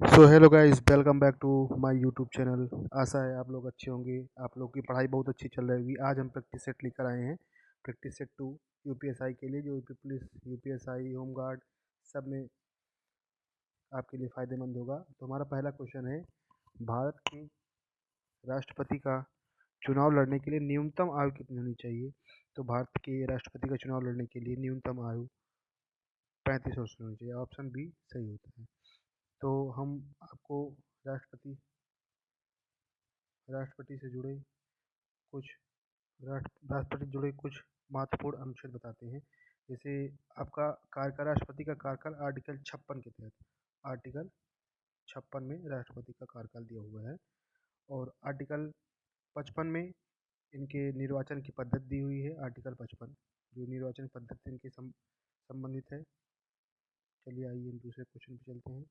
So hello guys, welcome back to my YouTube channel. आशा है आप लोग अच्छे होंगे। आप लोग की पढ़ाई बहुत अच्छी चल रही होगी। आज हम प्रैक्टिस सेट लेकर आए हैं, प्रैक्टिस सेट टू यूपीएसआई के लिए, जो यूपी पुलिस, यूपीएसआई, होमगार्ड सब में आपके लिए फ़ायदेमंद होगा। तो हमारा पहला क्वेश्चन है, भारत के राष्ट्रपति का चुनाव लड़ने के लिए न्यूनतम आयु कितनी होनी चाहिए? तो भारत के राष्ट्रपति का चुनाव लड़ने के लिए न्यूनतम आयु 35 वर्ष होनी चाहिए। ऑप्शन बी सही होता है। तो हम आपको राष्ट्रपति राष्ट्रपति से जुड़े कुछ राष्ट्रपति से जुड़े कुछ महत्वपूर्ण अनुच्छेद बताते हैं। जैसे आपका कार्यकाल, राष्ट्रपति का कार्यकाल आर्टिकल 56 के तहत, आर्टिकल 56 में राष्ट्रपति का कार्यकाल दिया हुआ है। और आर्टिकल 55 में इनके निर्वाचन की पद्धति दी हुई है। आर्टिकल 55 जो निर्वाचन पद्धति इनके संबंधित है। चलिए आइए हम दूसरे क्वेश्चन पे चलते हैं।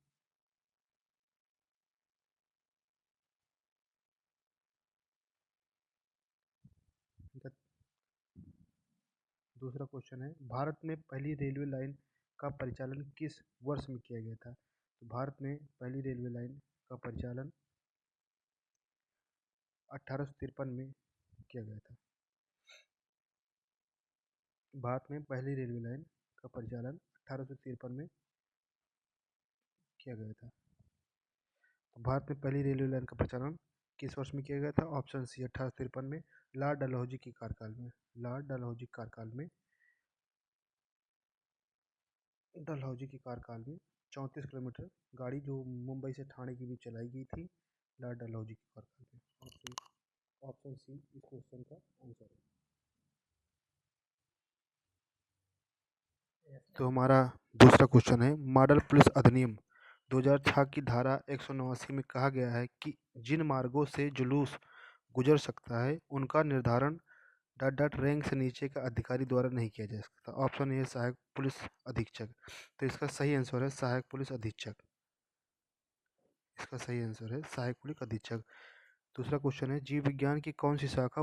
इनका दूसरा क्वेश्चन है, भारत में पहली रेलवे लाइन का परिचालन किस वर्ष में किया गया था? तो भारत में पहली रेलवे लाइन का परिचालन 1853 में किया गया था। भारत में पहली रेलवे लाइन का परिचालन 1853 में किया गया था। तो भारत में पहली रेलवे लाइन का परिचालन किस वर्ष में किया गया था? ऑप्शन सी 1853 में, लॉर्ड डलहौजी के कार्यकाल में। लॉर्ड डलहौजी कार्यकाल में, डलहौजी के कार्यकाल में 34 किलोमीटर गाड़ी जो मुंबई से ठाणे के बीच चलाई गई थी, लॉर्ड डलहौजी के कार्यकाल में। ऑप्शन सी इस क्वेश्चन का आंसर है। तो हमारा दूसरा क्वेश्चन है, मॉडल पुलिस अधिनियम 2006 की धारा 189 में कहा गया है कि जिन मार्गों से जुलूस गुजर सकता है उनका निर्धारण डॉट डॉट रैंक से नीचे का अधिकारी द्वारा नहीं किया जा सकता। ऑप्शन ए सहायक पुलिस अधीक्षक। तो इसका सही आंसर है सहायक पुलिस अधीक्षक। इसका सही आंसर है सहायक पुलिस अधीक्षक। दूसरा क्वेश्चन है, जीव विज्ञान की कौन सी शाखा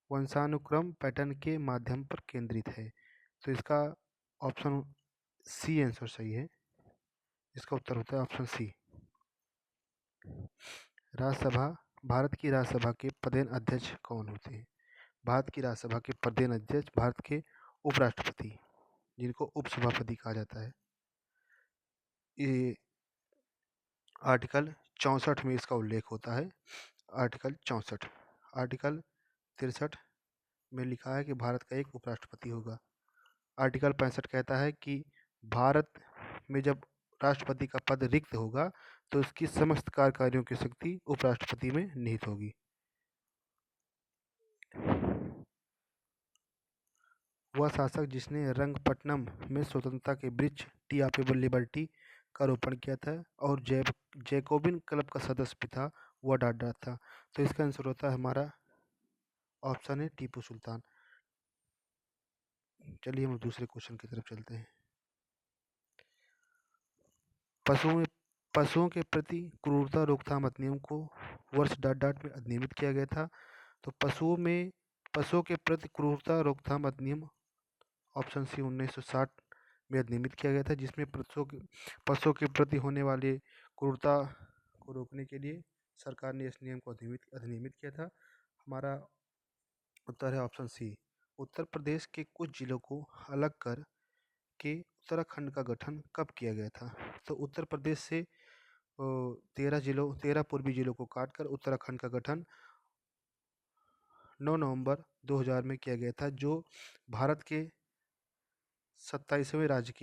वंशानुक्रम पैटर्न के माध्यम पर केंद्रित है? तो इसका ऑप्शन सी आंसर सही है। इसका उत्तर होता है ऑप्शन सी। राज्यसभा, भारत की राज्यसभा के प्रधान अध्यक्ष कौन होते हैं? भारत की राज्यसभा के प्रधान अध्यक्ष भारत के उपराष्ट्रपति, जिनको उपसभापति कहा जाता है। ये आर्टिकल 64 में इसका उल्लेख होता है। आर्टिकल 64। आर्टिकल 63 में लिखा है कि भारत का एक उपराष्ट्रपति होगा। आर्टिकल 65 कहता है कि भारत में जब राष्ट्रपति का पद रिक्त होगा तो उसकी समस्त कार्यों की शक्ति उपराष्ट्रपति में निहित होगी। वह शासक जिसने रंगपट्टनम में स्वतंत्रता के वृक्ष टी लिबर्टी का रोपण किया था और जैकोबिन क्लब का सदस्य भी था, वह डाडा था। तो इसका आंसर होता है हमारा ऑप्शन है टीपू सुल्तान। चलिए हम दूसरे क्वेश्चन की तरफ चलते हैं। पशुओं पशुओं के प्रति क्रूरता रोकथाम अधिनियम को वर्ष डॉट डॉट में अधिनियमित किया गया था। तो पशुओं के प्रति क्रूरता रोकथाम अधिनियम ऑप्शन सी 1960 में अधिनियमित किया गया था, जिसमें पशुओं के प्रति होने वाली क्रूरता को रोकने के लिए सरकार ने इस नियम को अधिनियमित किया था। हमारा उत्तर है ऑप्शन सी। उत्तर प्रदेश के कुछ जिलों को अलग कर के उत्तराखंड का गठन कब किया गया था? तो उत्तर प्रदेश से 13 पूर्वी जिलों को काटकर उत्तराखंड का गठन 9 नवंबर 2000 में किया गया था, जो भारत के 27वें राज्य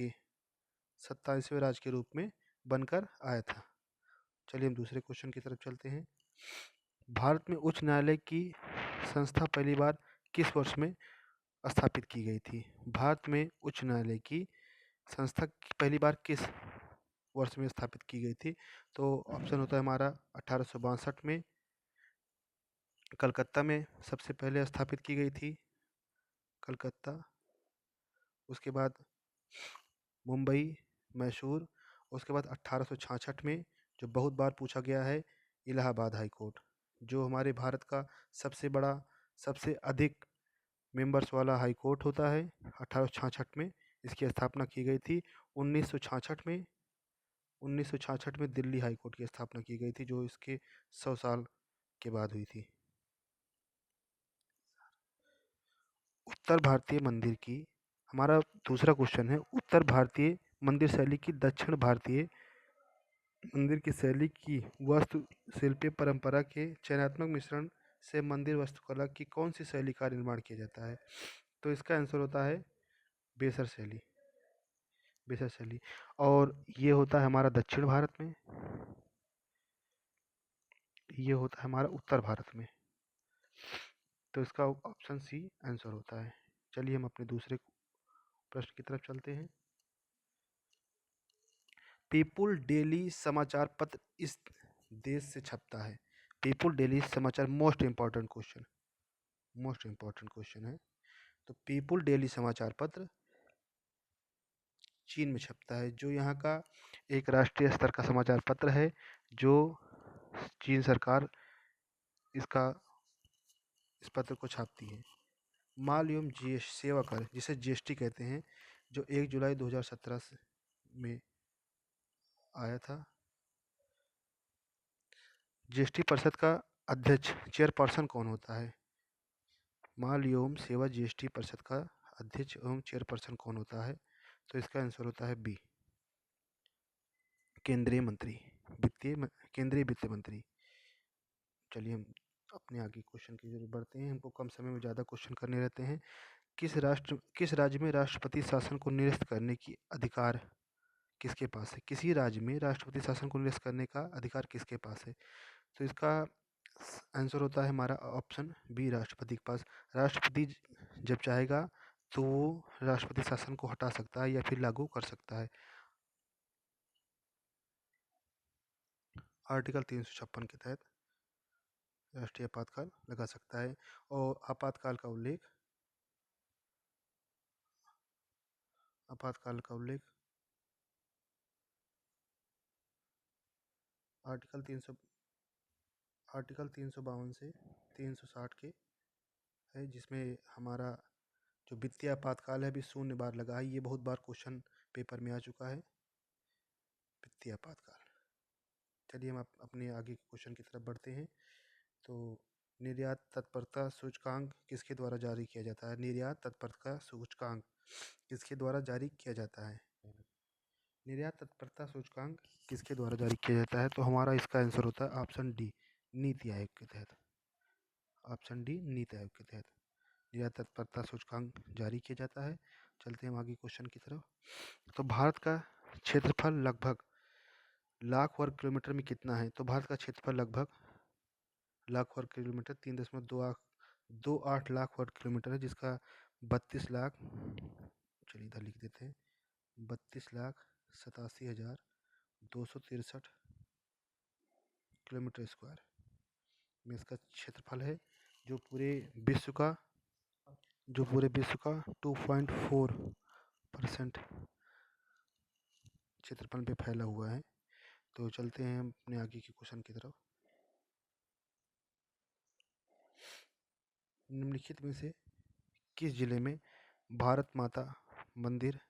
के रूप में बनकर आया था। चलिए हम दूसरे क्वेश्चन की तरफ चलते हैं। भारत में उच्च न्यायालय की संस्था पहली बार किस वर्ष में स्थापित की गई थी? भारत में उच्च न्यायालय की संस्था पहली बार किस वर्ष में स्थापित की गई थी? तो ऑप्शन होता है हमारा 1862 में, कलकत्ता में सबसे पहले स्थापित की गई थी, कलकत्ता। उसके बाद मुंबई, मैसूर। उसके बाद 1866 में, जो बहुत बार पूछा गया है, इलाहाबाद हाई कोर्ट, जो हमारे भारत का सबसे बड़ा, सबसे अधिक मेंबर्स वाला हाई कोर्ट होता है। 1866 में इसकी स्थापना की गई थी। 1966 में 1966 में दिल्ली हाई कोर्ट की स्थापना की गई थी, जो इसके 100 साल के बाद हुई थी। उत्तर भारतीय मंदिर की हमारा दूसरा क्वेश्चन है, उत्तर भारतीय मंदिर शैली की दक्षिण भारतीय मंदिर की शैली की वास्तुशिल्पीय परंपरा के चयनात्मक मिश्रण से मंदिर वास्तुकला की कौन सी शैली का निर्माण किया जाता है? तो इसका आंसर होता है बेसर शैली। बेसर शैली। और ये होता है हमारा दक्षिण भारत में, ये होता है हमारा उत्तर भारत में। तो इसका ऑप्शन सी आंसर होता है। चलिए हम अपने दूसरे प्रश्न की तरफ चलते हैं। पीपुल डेली समाचार पत्र इस देश से छपता है। पीपुल डेली समाचार मोस्ट इम्पोर्टेंट क्वेश्चन है। तो पीपुल डेली समाचार पत्र चीन में छपता है, जो यहाँ का एक राष्ट्रीय स्तर का समाचार पत्र है, जो चीन सरकार इसका इस पत्र को छापती है। माल एवं सेवा कर, जिसे जीएसटी कहते हैं, जो 1 जुलाई 2017 में आया था। जीएसटी परिषद का अध्यक्ष चेयरपर्सन कौन होता है? माल एवं सेवा जीएसटी परिषद का अध्यक्ष एवं चेयरपर्सन कौन होता है? तो इसका आंसर होता है बी, केंद्रीय मंत्री, केंद्रीय वित्त मंत्री। चलिए हम अपने आगे क्वेश्चन की जरूर बढ़ते हैं, हमको कम समय में ज़्यादा क्वेश्चन करने रहते हैं। किस राज्य में राष्ट्रपति शासन को निरस्त करने की अधिकार किसके पास है? किसी राज्य में राष्ट्रपति शासन को निरस्त करने का अधिकार किसके पास है? तो इसका आंसर होता है हमारा ऑप्शन बी, राष्ट्रपति के पास। राष्ट्रपति जब चाहेगा तो वो राष्ट्रपति शासन को हटा सकता है या फिर लागू कर सकता है। आर्टिकल 356 के तहत राष्ट्रीय आपातकाल लगा सकता है। और आपातकाल का उल्लेख आर्टिकल 352 से 360 के है, जिसमें हमारा जो वित्तीय आपातकाल है अभी 0 बार लगा है। ये बहुत बार क्वेश्चन पेपर में आ चुका है, वित्तीय आपातकाल। चलिए हम अपने आगे के क्वेश्चन की तरफ बढ़ते हैं। तो निर्यात तत्परता सूचकांक किसके द्वारा जारी किया जाता है? निर्यात तत्परता सूचकांक किसके द्वारा जारी किया जाता है? निर्यात तत्परता सूचकांक किसके द्वारा जारी किया जाता है? तो हमारा इसका आंसर होता है ऑप्शन डी, नीति आयोग के तहत। ऑप्शन डी, नीति आयोग के तहत निर्यात तत्परता सूचकांक जारी किया जाता है। चलते हैं हम आगे क्वेश्चन की तरफ। तो भारत का क्षेत्रफल लगभग लाख वर्ग किलोमीटर में कितना है? तो भारत का क्षेत्रफल लगभग लाख वर्ग किलोमीटर 3.28 लाख वर्ग किलोमीटर है, जिसका 32 लाख, चलिए इधर लिख देते हैं, 32,87,263 किलोमीटर स्क्वायर में इसका क्षेत्रफल है, जो पूरे विश्व का 2.4% क्षेत्रफल पे फैला हुआ है। तो चलते हैं हम अपने आगे के क्वेश्चन की तरफ। निम्नलिखित में से किस जिले में भारत माता मंदिर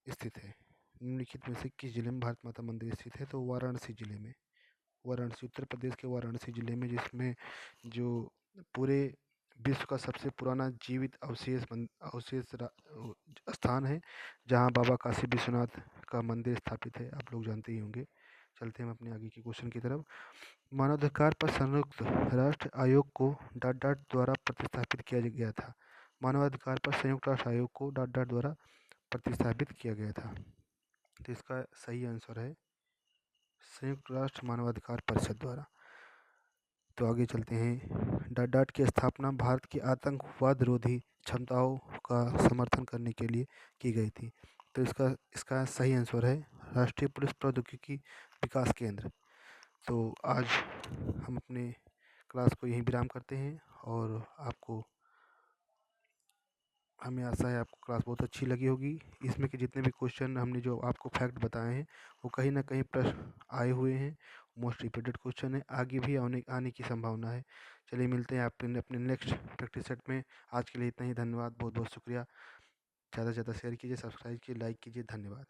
स्थित है? निम्नलिखित में से किस जिले में भारत माता मंदिर स्थित है? तो वाराणसी जिले में। वाराणसी, उत्तर प्रदेश के वाराणसी जिले में, जिसमें जो पूरे विश्व का सबसे पुराना जीवित स्थान है, जहां बाबा काशी विश्वनाथ का मंदिर स्थापित है, आप लोग जानते ही होंगे। चलते हैं हम अपने आगे के क्वेश्चन की तरफ। मानवाधिकार पर संयुक्त राष्ट्र आयोग को डॉट डॉट द्वारा प्रतिस्थापित किया गया था। मानवाधिकार पर संयुक्त राष्ट्र आयोग को डॉट डॉट द्वारा प्रतिस्थापित किया गया था। तो इसका सही आंसर है संयुक्त राष्ट्र मानवाधिकार परिषद द्वारा। तो आगे चलते हैं। डॉट डॉट की स्थापना भारत की आतंकवाद रोधी क्षमताओं का समर्थन करने के लिए की गई थी। तो इसका सही आंसर है राष्ट्रीय पुलिस प्रौद्योगिकी विकास केंद्र। तो आज हम अपने क्लास को यहीं विराम करते हैं, और हमें आशा है आपको क्लास बहुत अच्छी लगी होगी। इसमें के जितने भी क्वेश्चन हमने जो आपको फैक्ट बताए हैं, वो कहीं ना कहीं प्रश्न आए हुए हैं, मोस्ट रिपीटेड क्वेश्चन है, आगे भी आने की संभावना है। चलिए मिलते हैं अपने नेक्स्ट प्रैक्टिस सेट में। आज के लिए इतना ही, धन्यवाद, बहुत बहुत शुक्रिया। ज़्यादा से ज़्यादा शेयर कीजिए, सब्सक्राइब कीजिए, लाइक कीजिए, धन्यवाद।